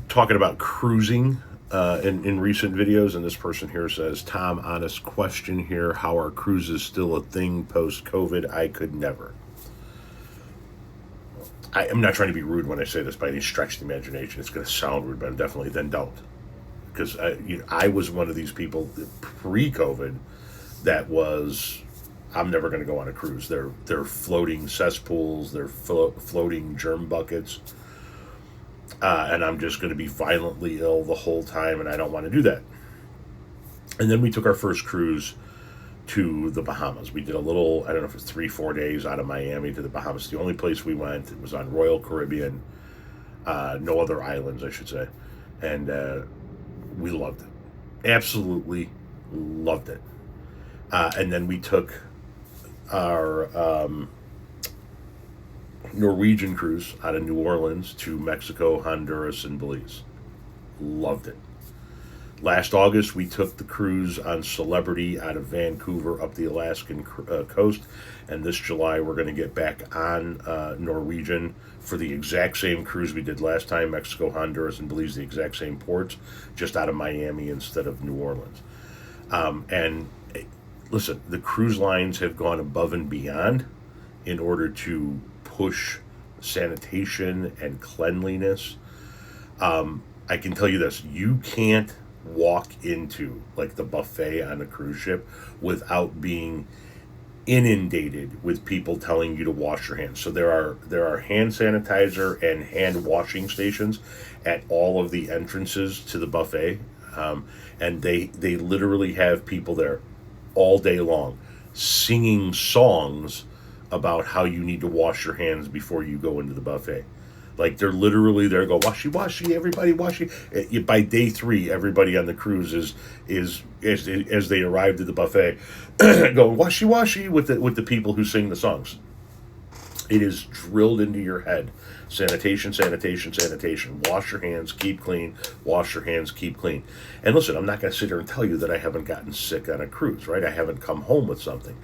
talking about cruising in recent videos, and this person here says, Tom, honest question here. How are cruises still a thing post-COVID? I could never. I'm not trying to be rude when I say this by any stretch of the imagination. It's going to sound rude, but I'm definitely, then don't. Because I was one of these people pre-COVID that was, I'm never going to go on a cruise. They're floating cesspools, they're floating germ buckets, and I'm just going to be violently ill the whole time, and I don't want to do that. And then we took our first cruise to the Bahamas. We did a little, I don't know if it's 3-4 days out of Miami to the Bahamas. The only place we went, it was on Royal Caribbean, no other islands, I should say. And we loved it. Absolutely loved it. And then we took our Norwegian cruise out of New Orleans to Mexico, Honduras, and Belize. Loved it. Last August, we took the cruise on Celebrity out of Vancouver up the Alaskan coast. And this July, we're going to get back on Norwegian for the exact same cruise we did last time, Mexico, Honduras, and Belize, the exact same ports, just out of Miami instead of New Orleans. And listen, the cruise lines have gone above and beyond in order to push sanitation and cleanliness. I can tell you this, you can't walk into like the buffet on a cruise ship without being inundated with people telling you to wash your hands. So there are hand sanitizer and hand washing stations at all of the entrances to the buffet, and they literally have people there all day long singing songs about how you need to wash your hands before you go into the buffet. Like they're literally there, go washy washy, everybody washy. By day 3, everybody on the cruise is as they arrived at the buffet, going washy washy with the people who sing the songs. It is drilled into your head. Sanitation, sanitation, sanitation. Wash your hands, keep clean. Wash your hands, keep clean. And listen, I'm not going to sit here and tell you that I haven't gotten sick on a cruise, right? I haven't come home with something.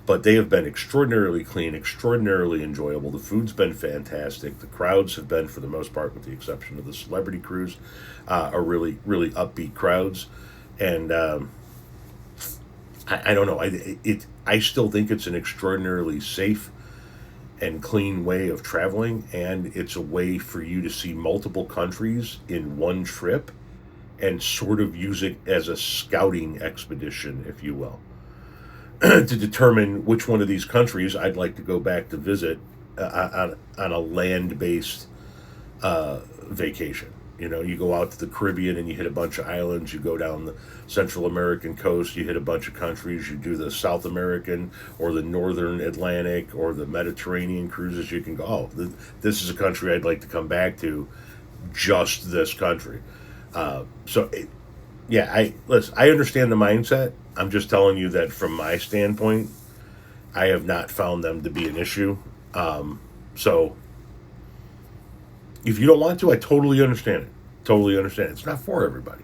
But they have been extraordinarily clean, extraordinarily enjoyable. The food's been fantastic. The crowds have been, for the most part, with the exception of the Celebrity cruise, are really, really upbeat crowds. And I don't know. I still think it's an extraordinarily safe and clean way of traveling, and it's a way for you to see multiple countries in one trip and sort of use it as a scouting expedition, if you will. To determine which one of these countries I'd like to go back to visit on a land-based vacation. You know, you go out to the Caribbean and you hit a bunch of islands. You go down the Central American coast, you hit a bunch of countries. You do the South American or the Northern Atlantic or the Mediterranean cruises. You can go, this is a country I'd like to come back to, just this country. Listen, I understand the mindset. I'm just telling you that from my standpoint, I have not found them to be an issue. So if you don't want to, I totally understand it. Totally understand it. It's not for everybody.